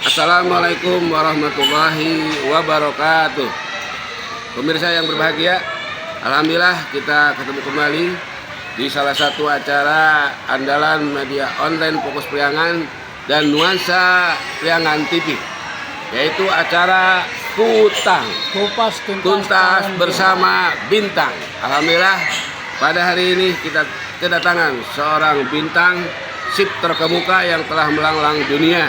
Assalamualaikum warahmatullahi wabarakatuh. Pemirsa yang berbahagia, alhamdulillah kita ketemu kembali di salah satu acara andalan media online Fokus Priangan dan Nuansa Priangan TV, yaitu acara Kupas Tuntas bersama Bintang. Alhamdulillah pada hari ini kita kedatangan seorang bintang sip terkemuka yang telah melanglang dunia.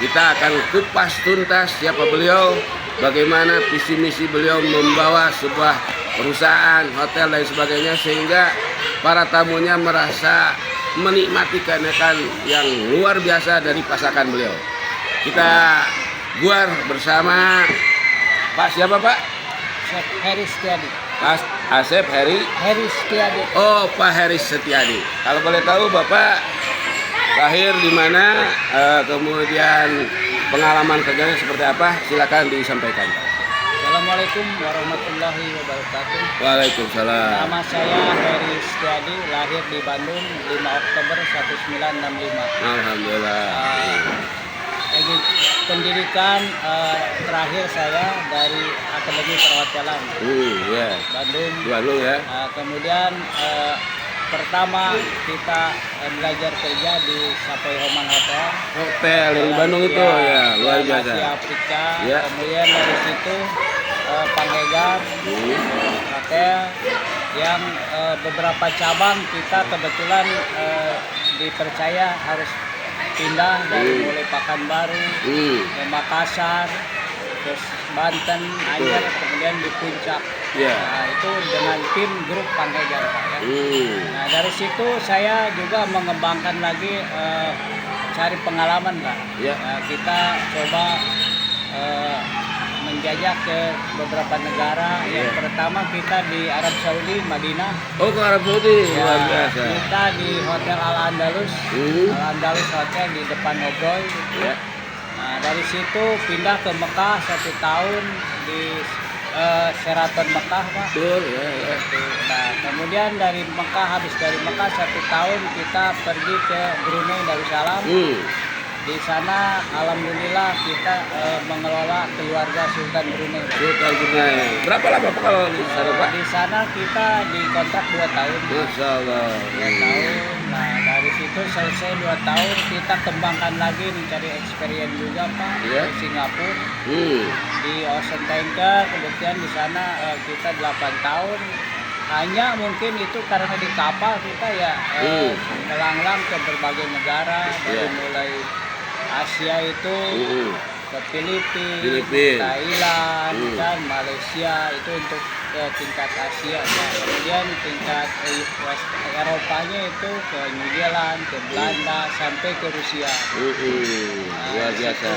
Kita akan kupas tuntas siapa beliau, bagaimana visi misi beliau membawa sebuah perusahaan, hotel dan sebagainya, sehingga para tamunya merasa menikmati keanekan yang luar biasa dari pasakan beliau. Kita guar bersama Pak siapa Pak? Asep Heri Setiadi. Pak Asep Heri Setiadi. Oh, Pak Heri Setiadi. Kalau boleh tahu Bapak lahir di mana, kemudian pengalaman kerjanya seperti apa? Silakan disampaikan. Assalamualaikum warahmatullahi wabarakatuh. Waalaikumsalam. Nama saya Heri Setiadi, lahir di Bandung 5 Oktober 1965. Alhamdulillah. Pendidikan terakhir saya dari Akademi Perhotelan Ya. Bandung ya. Kemudian pertama kita belajar kerja di Sapoy Homan Hotel dari Bandung itu ya, luar biasa. Asia Afrika. Ya. Kemudian dari situ Panghegar hotel yang beberapa cabang kita kebetulan dipercaya harus pindah dari mulai Pekanbaru ke Makassar, terus Banten, Anyer, kemudian di Puncak. Nah, itu dengan tim grup Panghegar Pak ya. Nah, dari situ saya juga mengembangkan lagi cari pengalaman Pak. Kita coba menjajah ke beberapa negara. Yang pertama kita di Arab Saudi, Madinah. Oh, ke Arab Saudi, luar biasa. Kita di Hotel Al Andalus, Al Andalus Hotel di depan Obroy. Nah, dari situ pindah ke Mekah 1 tahun di Sheraton Mekah Pak. Nah, kemudian dari Mekah, habis dari Mekah 1 tahun kita pergi ke Brunei Darussalam. Di sana alhamdulillah kita mengelola keluarga Sultan Brunei. Berapa lama Pak kalau di sana Pak? Di sana kita dikontrak 2 tahun. Masya Allah. 2 tahun. Nah, dari situ selesai 2 tahun kita kembangkan lagi mencari experience juga Pak di Singapura. Di Ocean Tanker, kemudian di sana kita 8 tahun. Hanya mungkin itu karena di kapal kita ya melanglang ke berbagai negara, dari mulai Asia itu ke Filipina, Thailand, dan Malaysia, itu untuk tingkat Asia. Nah, kemudian tingkat Eropanya itu ke New Zealand, ke Belanda, sampai ke Rusia. Luar biasa.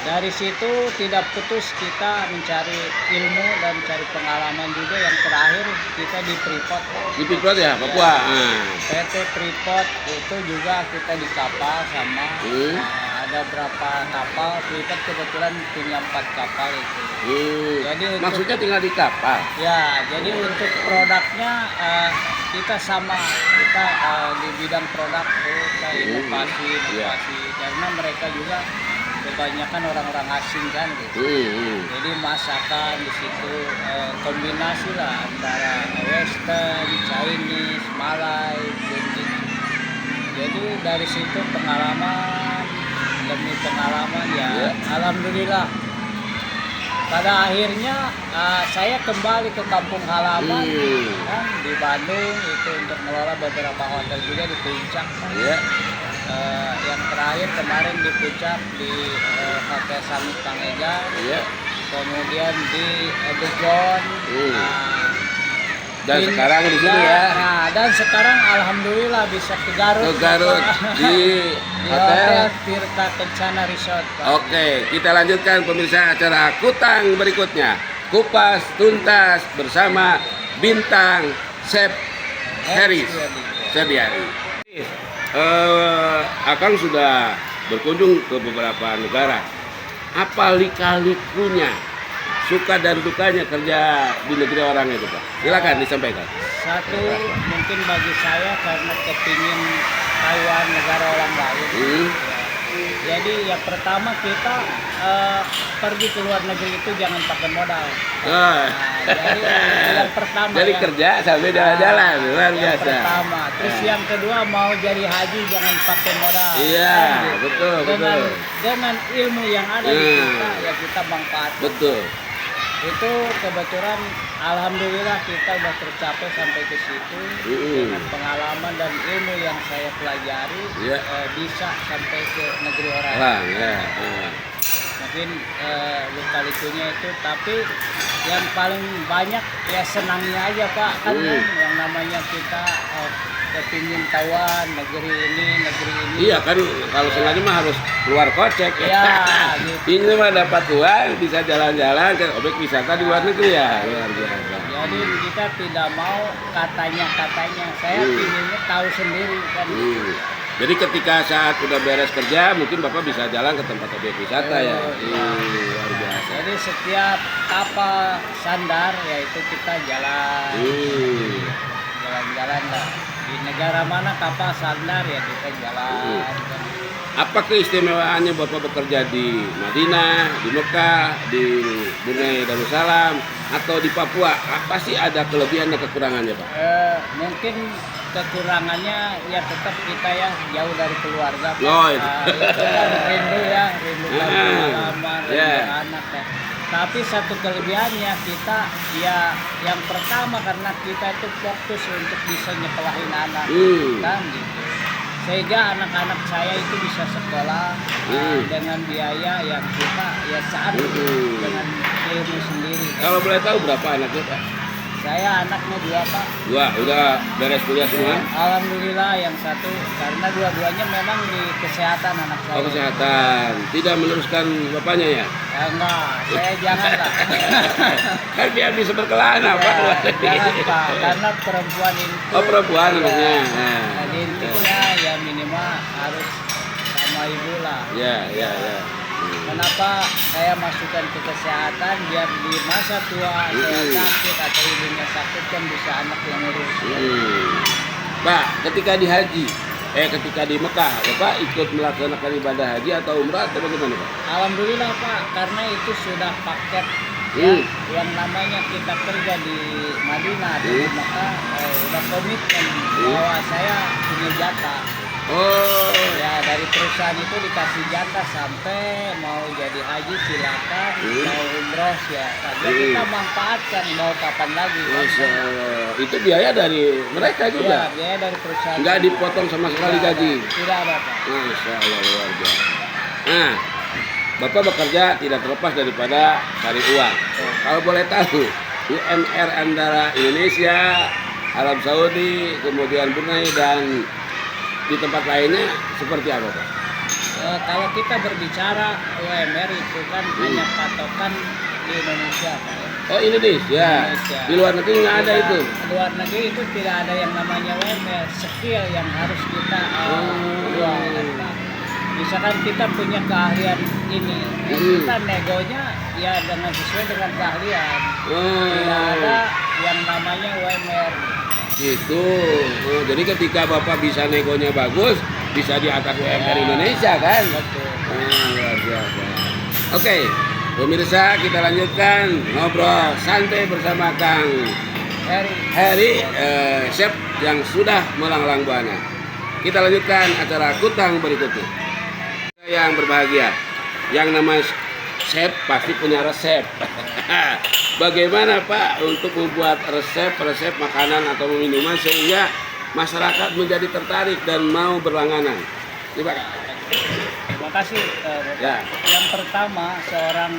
Dari situ tidak putus kita mencari ilmu dan mencari pengalaman juga. Yang terakhir kita di Freeport. Di Freeport ya, Papua. PT Freeport itu juga kita di kapal sama. Ada berapa kapal, Freeport kebetulan punya 4 kapal itu. Jadi Maksudnya tinggal di kapal? Ya, jadi untuk produknya kita sama, kita di bidang produk kita inovasi, karena mereka juga kebanyakan orang-orang asing kan gitu. Jadi masakan di situ kombinasi lah antara Western, Chinese, Malay, gitu. Jadi dari situ pengalaman demi pengalaman ya. Alhamdulillah pada akhirnya saya kembali ke kampung halaman kan, di Bandung itu untuk mengelola beberapa hotel juga di Puncak kan. Yang terakhir kemarin di Puncak di Hotel Summit Panghegar, kemudian di The John, dan sekarang di sini ya. Nah, dan sekarang alhamdulillah bisa ke Garut. Di Hotel Tirta Kencana Resort Pak. Oke, kita lanjutkan pemirsa acara Kutang berikutnya. Kupas Tuntas bersama Bintang Chef Heri Setiadi. Akang sudah berkunjung ke beberapa negara. Apa lika-likunya, suka dan dukanya kerja di negeri orang itu Pak? Silakan disampaikan. Satu, mungkin bagi saya karena kepingin Taiwan negara orang lain. Jadi yang pertama kita pergi ke luar negeri itu jangan pakai modal. Oh. Jadi yang pertama. Jadi kerja sambil jalan-jalan, luar Yang biasa. pertama. Terus yang kedua mau jadi haji jangan pakai modal. Iya, Kan gitu. betul, Dengan betul. dengan ilmu yang ada di kita ya kita manfaatkan. Betul. Itu kebetulan alhamdulillah kita udah tercapai sampai ke situ dengan pengalaman dan ilmu yang saya pelajari Iya. bisa sampai ke negeri orang. Lang, ya. Mungkin luka-likunya itu, tapi yang paling banyak ya senangnya aja Pak, kan yang namanya kita kepingin tahuan negeri ini. Iya kan, kalau sengaja mah harus keluar kocek. Ya, gitu. Ini mah dapat uang, bisa jalan-jalan ke objek wisata di luar negeri ya, luar biasa. Jadi kita tidak mau katanya, saya pinginnya tahu sendiri kan. Jadi ketika saat udah beres kerja, mungkin Bapak bisa jalan ke tempat objek wisata ya. Luar biasa. Jadi setiap kapal sandar yaitu kita jalan. Jalan-jalan lah. Di negara mana kapal sandar ya kita jalan. Apa keistimewaannya Bapak bekerja di Madinah, di Mekah, di Brunei Darussalam, atau di Papua? Pasti ada kelebihan dan kekurangannya Pak. Mungkin kekurangannya ya tetap kita ya jauh dari keluarga Pak. Oh, itu. Itu kan rindu pengalaman, rindu anak ya. Tapi satu kelebihannya kita ya yang pertama karena kita itu fokus untuk bisa nyekolahin anak kan gitu. Sehingga anak-anak saya itu bisa sekolah dengan biaya yang kita ya saat dengan ilmu sendiri. Kalau boleh tahu berapa anaknya Pak? Saya anaknya 2 Pak. 2, udah beres kuliah semua? Alhamdulillah yang satu karena dua-duanya memang di kesehatan anak saya. Oh, kesehatan. Tidak meneruskan bapaknya ya? Ya enggak, saya jangan lah. Kan biar bisa berkelana Pak. Jangan Pak, karena perempuan itu. Oh, perempuan anaknya. Jadi intinya ya minimal harus sama ibu lah. Ya. Kenapa saya masukkan ke kesehatan biar di masa tua saya sakit atau ibunya sakit kan bisa anak yang ngurus. Pak, ketika di Mekah, Bapak ikut melaksanakan ibadah haji atau umrah atau bagaimana Pak? Alhamdulillah Pak, karena itu sudah paket yang namanya kita kerja di Madinah di Mekah udah komitmen bahwa saya punya jatah. Oh. Ya dari perusahaan itu dikasih jatah sampai mau jadi haji silakan, mau umroh ya. Kita manfaatkan mau kapan lagi. Masya Allah. Itu biaya dari mereka juga? Ya, biaya dari perusahaan. Nggak dipotong sama sekali gaji? Tidak ada Pak. Masya Allah, luar biasa. Nah, Bapak bekerja tidak terlepas daripada cari uang. Kalau boleh tahu, UMR antara Indonesia, Arab Saudi, kemudian Brunei, dan di tempat lainnya seperti apa Pak? Kalau kita berbicara UMR itu kan hanya patokan di Indonesia Pak. Oh, Indonesia. Di luar negeri nggak ada itu? Di luar negeri itu tidak ada yang namanya UMR, skill yang harus kita jual kan, Pak. Misalkan kita punya keahlian ini, kita negonya ya dengan sesuai dengan keahlian. Tidak ada yang namanya UMR. Gitu. Jadi ketika Bapak bisa negonya bagus, bisa di atas UMR Indonesia kan? Betul. Luar biasa. Oke, pemirsa, kita lanjutkan ngobrol santai bersama Kang Heri, chef yang sudah melanglang buana. Kita lanjutkan acara Kutang berikutnya. Yang berbahagia, yang namanya chef pasti punya resep. Bagaimana Pak untuk membuat resep makanan atau minuman sehingga masyarakat menjadi tertarik dan mau berlangganan? Terima kasih. Ya. Yang pertama, seorang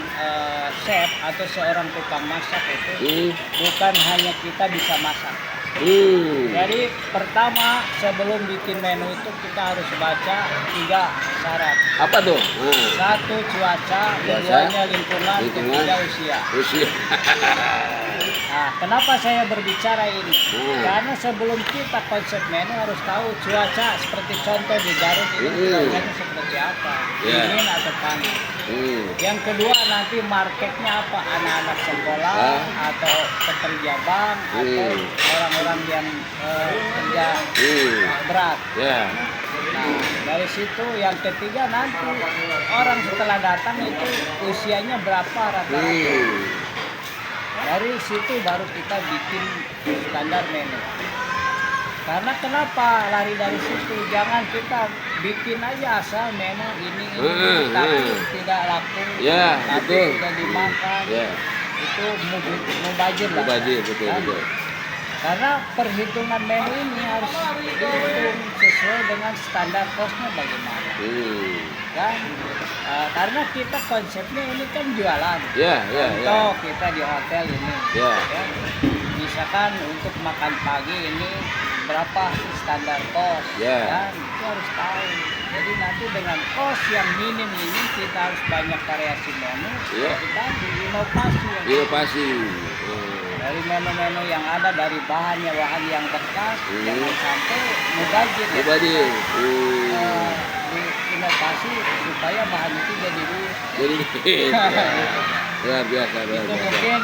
chef atau seorang tukang masak itu bukan hanya kita bisa masak. Jadi pertama sebelum bikin menu itu kita harus baca 3 syarat. Apa tuh? 1 cuaca, keduanya lingkungan, ketiga usia. Nah, kenapa saya berbicara ini? Karena sebelum kita konsep menu harus tahu cuaca, seperti contoh di Garut ini cuacanya seperti apa, dingin atau panas. Yang kedua nanti marketnya apa, anak-anak sekolah atau pekerja bank atau orang-orang yang kerja berat. Nah, dari situ yang ketiga nanti orang setelah datang itu usianya berapa rata-rata. Dari situ baru kita bikin standar menu. Karena kenapa lari dari situ? Jangan kita bikin aja asal menu ini tapi tidak laku, Ya, tapi betul. tidak dimakan. Ya. Itu mubazir lah. Mubazir, betul, Kan? betul. Karena perhitungan menu ini harus dihitung sesuai dengan standar kosnya bagaimana. Kan? Karena kita konsepnya ini kan jualan. Ya, ya, ya. Contoh kita di hotel ini. Ya. Ya. Misalkan untuk makan pagi ini berapa standar kos, Ya. kan itu harus tahu. Jadi nanti dengan kos yang minim ini kita harus banyak variasi menu. Ya. Kita inovasi. Inovasi. Dari menu-menu yang ada dari bahan yang bekas, jangan sampai mubazir. Ya. Mubazir. Inovasi supaya bahan itu jadi duit. Jadi luar biasa, luar Itu biasa. mungkin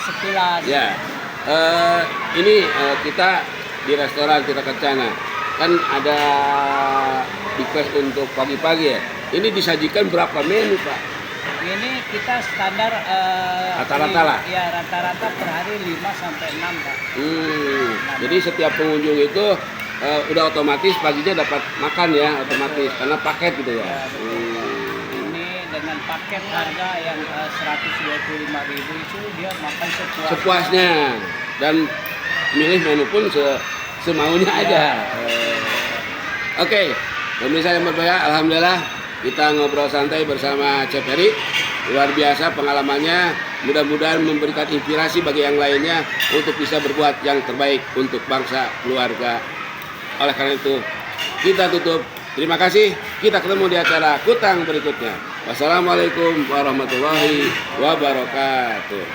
sekilas. Ya, ini kita di restoran Tirta Kencana kan ada request untuk pagi-pagi ya. Ini disajikan berapa menu Pak? Ini kita standar Rata-rata lah? Ya rata-rata per hari 5 sampai 6 Pak. Jadi setiap pengunjung itu udah otomatis paginya dapat makan ya, otomatis karena paket gitu ya. Ya, betul. Ini dengan paket harga yang 125.000 itu dia makan Sepuasnya dan milih menu pun semaunya aja. Oke, pemirsa yang berbahagia, alhamdulillah kita ngobrol santai bersama Chef Heri. Luar biasa pengalamannya, mudah-mudahan memberikan inspirasi bagi yang lainnya untuk bisa berbuat yang terbaik untuk bangsa, keluarga. Oleh karena itu, kita tutup. Terima kasih, kita ketemu di acara Kutang berikutnya. Wassalamualaikum warahmatullahi wabarakatuh.